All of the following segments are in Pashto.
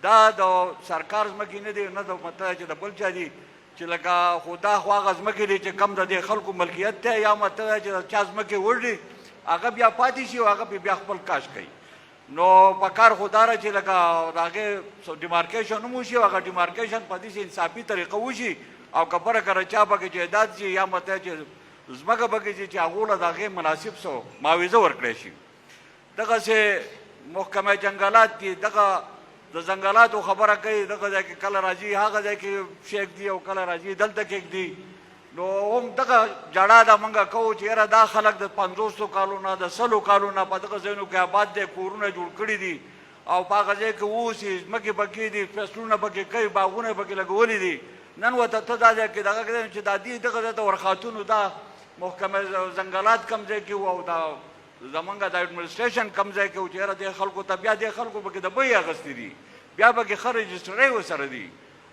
دا د سرکار ځمکې نه دي نه د مطلب چې د بل چا دي چې لکه خو دا خو هغه ځمکې دي چې کم د دې خلکو ملکیت دی یا مطلب چې د چا ځمکې وړي هغه بیا پاتې شي او هغه بیا خپل کاش کوي نو په کار خو دا چې لکه د هغې ډیمارکیشن هم وشي او هغه ډیمارکیشن په داسې انصافي طریقه وشي او که بره کره چا پکې جایداد شي یا مطلب چې ځمکه پکې شي چې هغو له د هغې مناسب څه معاوضه ورکړی شي دغسې محکمه جنګلات دي دغه د ځنګلاتو خبره کوي دغه ځای کې کله راځي هغه ځای کې شیږدي او کله راځي دلته کېږدي نو هم دغه جړا ده موږ کوو چې یاره دا خلک د 50 کالو نه د 100 کالو نه په دغه ځایونو کې آباد دی کورونه جوړ کړي دي او په هغه ځای کې اوسي ځمکې پکې دي فصلونه پکې کوي باغونه پکې لګولي دي نن ورته ته دا ځای کې دغه کوي چې دا دي دغه ځای ته ورخاتونو دا محکمه ځنګلات کم ځای کې وو او دا زمونږ د اډمنسټریشن کم ځای کې و چې یاره دې خلکو ته بیا دې خلکو پکې د بیې اخیستې دي بیا پکې ښه رجسټرۍ ورسره دي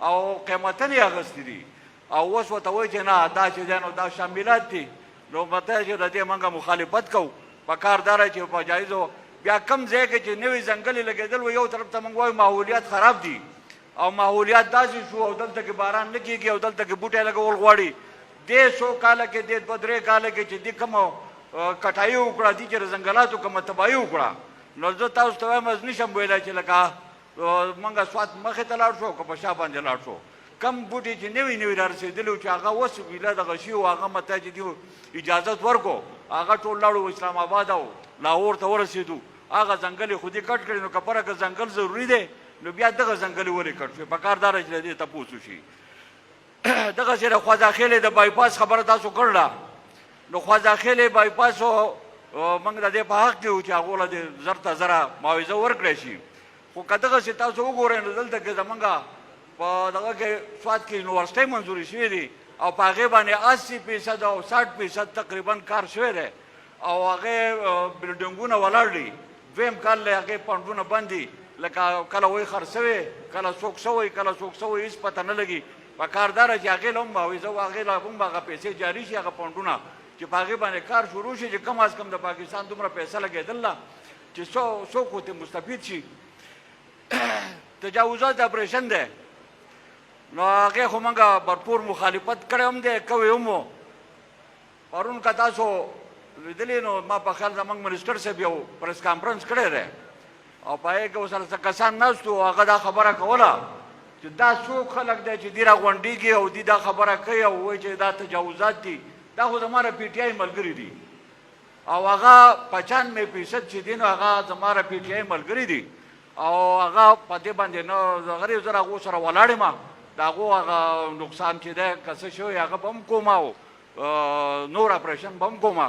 او قیمتنې اخیستې دي او اوس ورته وایي چې نه دا چې دی نو دا شاملات دي نو مطلب چې د دې موږ مخالفت کوو په کار دا چې په جایزو بیا کم ځای کې چې نوي ځنګلې لګېدل و یو طرف ته موږ وایو ماحولیات خراب دي او ماحولیات داسې شو او دلته کې باران نه کېږي او دلته کې بوټی لګول غواړي دې 100 کاله کې دې 2-3 کاله کې چې دې کومه کټایي وکړه دي چې د ځنګلاتو کومه تباهي وکړه نو زه تاسو ته وایم زه نشم ویلی چې لکه موږ سوات مخې ته لاړ شو که په شا باندې لاړ شو کم بوټي چې نوي نوي رارسېدلي وو چې هغه اوس ویله دغه شي و هغه مته چې دي اجازت ورکړو هغه ټول لاړو اسلام آباد او لاهور ته ورسېدو هغه ځنګل یې خودي کټ کړي نو که پره که ځنګل ضروري دی نو بیا دغه ځنګل یې ولې کټ شوی په کار دا چې د دې تپوس وشي دغسې د خواځاخېلې د بایپاس خبره تاسو کړله نو خواځاخېلې بایپاسو موږ د دې په حق کې وو چې هغو له دې زر ته زره معاوضه ورکړی شي خو که دغسې تاسو وګورئ نو دلته کې زمونږ په دغه کې سوات کې یونیورسټۍ منظورې شوې دي او په هغې باندې 80% او 60% تقریبا کار شوی دی او هغې بلډینګونه ولاړ دي دویم کال له هغې پنډونه بند دي لکه کله وایي خرڅ شوی کله څوک شوی کله څوک شوی هېڅ پته نه لګي په کار دا ده چې هغې له هم معاوضه و هغې له هم هغه پیسې جاري شي هغه پنډونه چې په هغې باندې کار شروع شي چې کم از کم د پاکستان دومره پیسه لګېدله چې څوک ورته مستفید شي تجاوزات اپریشن دی نو هغې خو موږ برپور مخالفت کړی هم دی کوی هم و پرون که تاسو لیدلی نو ما په خیال زموږ منسټر صاحب یو پریس کانفرنس کړی دی او په هغې کې ورسره څه کسان ناست وو هغه دا خبره کوله چې دا څوک خلک دی چې دوی راغونډېږي او دوی دا خبره کوي او وایي چې دا تجاوزات دي دا خو زما د پی ټي آی ملګري دي او هغه 95% چې دي نو هغه زما د پی ټي آی ملګري دي او هغه په دې باندې نو غریب زه هغو سره ولاړ یم د هغو هغه نقصان چې دی که څه شوی هغه به هم کوم او نور اپریشن به هم کوم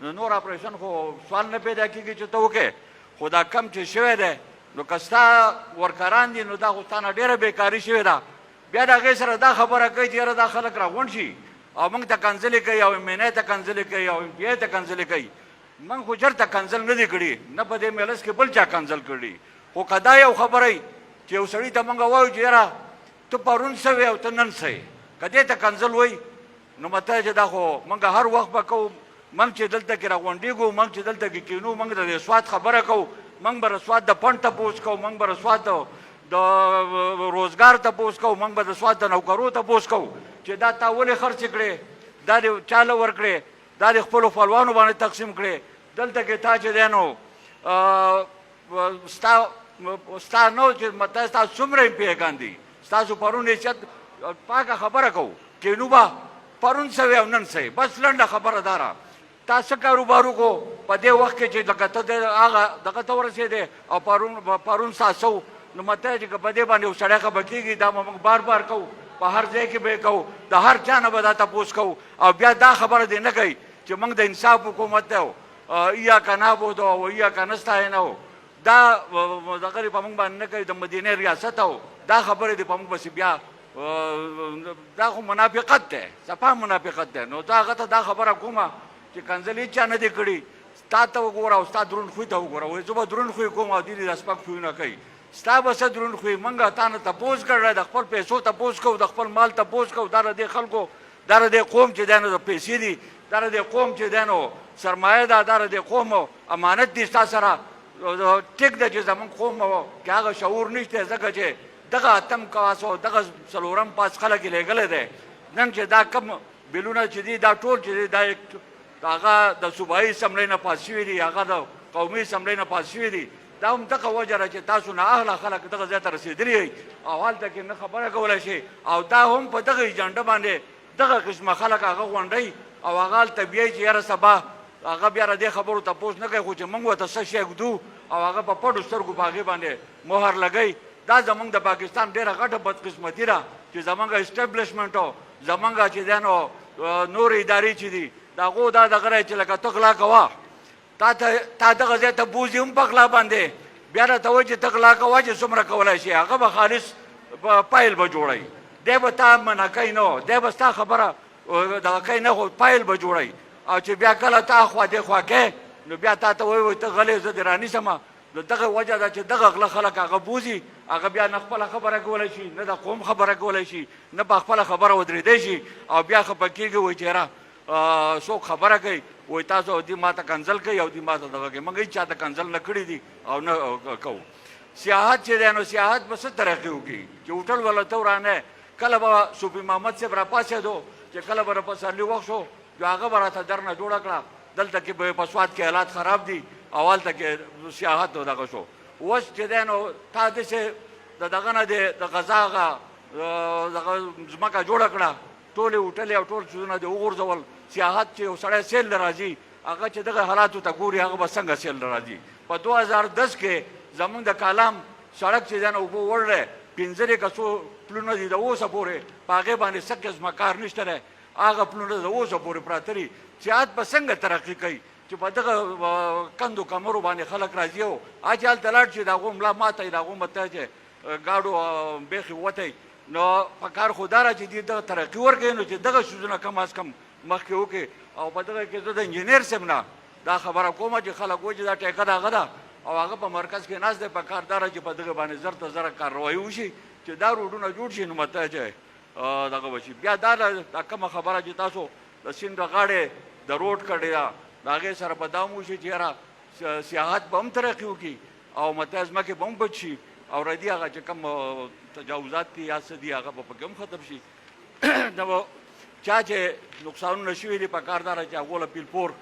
نو نور اپریشن خو سوال نه پیدا کېږي چې ته وکړې خو دا کم چې شوی دی نو که ستا ورکران دي نو دا خو ستا نه ډېره بېکاري شوې ده بیا د هغې سره دا خبره کوي چې یاره دا خلک راغونډ شي او موږ ته کنځلې کوي او ایم این ای ته کنځلې کوي او ایم پی ای ته کنځلې کوي موږ خو چېرته کنځل نه دي کړي نه په دې مجلس کې بل چا کنځل کړي خو که دا یو خبره وي چې یو سړي ته موږ وایو چې یاره ته پرون څه وې او ته نن څه یې که دې ته کنځل وایي نو مطلب چې دا خو موږ هر وخت به کوو موږ چې دلته کې راغونډېږو موږ چې دلته کې کینو موږ د دې سوات خبره کوو موږ به د سوات د فنډ تپوس کوو موږ به د سوات د روزګار تپوس کوو موږ به د سوات د نوکرو تپوس کوو چې دا تا ولې خرڅې کړې دا دې چا له ورکړې دا دې خپلو خپلوانو باندې تقسیم کړې دلته کې تا چې دی نو ستا نو چې مطلب ستا څومره امپیګان دي ستاسو پرون حیثیت پاکه خبره کوو کینو به پرون څه وې او نن څه بس لنډه خبره داره تا څه کاروبار وکړو په دې وخت کې چې لکه ته هغه دغه ته ورسېدې او پرون ستا څه نو مطلب چې که په دې باندې یو سړی خبر کېږي دا به موږ بار بار کوو په هر ځای کې به یې کوو د هر چا نه به دا تپوس کوو او بیا دا خبره دې نه کوي چې موږ د انصاف حکومت دی ایاک نعبدو او ایاک نستعین دا دغه په موږ باندې نه کوي د مدینې ریاست او دا خبرې دې په موږ پسې بیا دا خو منافقت دی صفا منافقت دی نو زه هغه ته دا خبره کومه چې کنځل هېچا نه دی کړي ستا ته وګوره او ستا دروند خوی ته وګوره وایي زه به دروند خوی کوم او دوی دې د سپک خویونه کوي ستا به څه دروند خوی موږ تا نه تپوس کړی د خپل پیسو تپوس کوو د خپل مال تپوس کوو دا د دې خلکو دا د دې قوم چې دی نو د پیسې دي دا د دې قوم چې دی نو سرمایه ده دا د دې قوم امانت دي ستا سره ټیک ده چې زمونږ قوم کې هغه شعور نشته ځکه چې دغه اتم کاسو دغه څلورم پاس خلک لېږلی دی نن چې دا کم بلونه چې دي دا ټول چې دی دا هغه د صوبایي اسمبلۍ نه پاس شوي دي هغه د قومي اسمبلۍ نه پاس شوي دي دا هم دغه وجه ده چې تاسو نااهله خلک دغه ځای ته رسېدلي یئ او هلته کې نه خبره کولی شي او دا هم په دغه ایجنډه باندې دغه قسمه خلک هغه غونډوي او هغه هلته بیایي چې یاره سبا هغه بیا د دې خبرو تپوس نه کوي خو چې موږ ورته څه شی ږدو او هغه په پټو سترګو په هغې باندې مهر لګوي دا زموږ د پاکستان ډېره غټه بدقسمتي ده چې زموږ اسټبلیشمنټ او زموږ چې دی نو نورې ادارې چې دي د هغو دا دغه دی چې لکه ته غلا کوه تا دغه ځای ته بوځي هم په غلا باندې بیا راته وایي چې ته غلا کوه چې څومره کولی شي هغه به خالص پایل به جوړوي دی به تا منع کوي نه دی به ستا خبره دغه کوي نه خو پایل به جوړوي او چې بیا کله تا خوا دې خوا کوې نو بیا تا ته وایي ته غلې زه دې رانیسمه نو دغه وجه ده چې دغه غله خلک هغه بوځي هغه بیا نه خپله خبره کولی شي نه د قوم خبره کولی شي نه په خپله خبره ودرېدی شي او بیا خفه کېږي وایي چې یاره څوک خبره کوي وایي تاسو دې ما ته کنځل کوي او دې ما ته دغه کوي موږ هېڅ چا ته کنځل نه کړي دي او نه کوو سیاحت چې دی نو سیاحت به څه ترقي وکړي چې هوټل والا ته ورانه کله به صوفي محمد صاحب راپاڅېدو چې کله به پسرلي وخت شو نو هغه به راته درنه جوړه کړه دلته کې به په سوات کې حالات خراب دي او هلته کې سیاحت دغه شو اوس چې دی نو تا داسې د دغه نه د غذا هغه دغه ځمکه جوړه کړه ټولې هوټلې او ټول څیزونه دې وغورځول سیاحت چې یو سړی سیل له راځي هغه چې دغه حالاتو ته ګوري هغه به څنګه سیل له راځي په 2010 کې زمونږ د کالام سړک چې دی نو اوبه وړی 15 کسو پلونه دي د اوسه پورې په هغې باندې څه قسمه کار نشته دی هغه پلونه د اوسه پورې پراته دي سیاحت به څنګه ترقي کوي چې په دغه کندو کمرو باندې خلک راځي او چې هلته لاړ شي د هغو ملا ماته د هغو مته چې ګاډو بیخي وتی نو په کار خو دا را چې دې دغه ترقي ورکوي نو چې دغه څیزونه کم از کم مخکې وکړي او په دغه کې زه د انجینر صاحب نه دا خبره کومه چې خلک وایي چې دا ټیکه د هغه ده او هغه په مرکز کې ناست دی په کار دا چې په دغه باندې زر ته زره کاروایي وشي چې دا روډونه جوړ شي نو مته چې دغه وشي بیا دا کومه خبره چې تاسو د سیند د غاړې د روډ کړې ده د هغې سره به دا هم وشي چې یاره سیاحت به هم ترقي وکړي او مته ځمکې به هم بچ شي او ردي هغه چې کوم تجاوزات دي یا څه دي هغه به پکې هم ختم شي نو چا چې نقصانونه شوي دي په کار دا چې هغو له پیلپور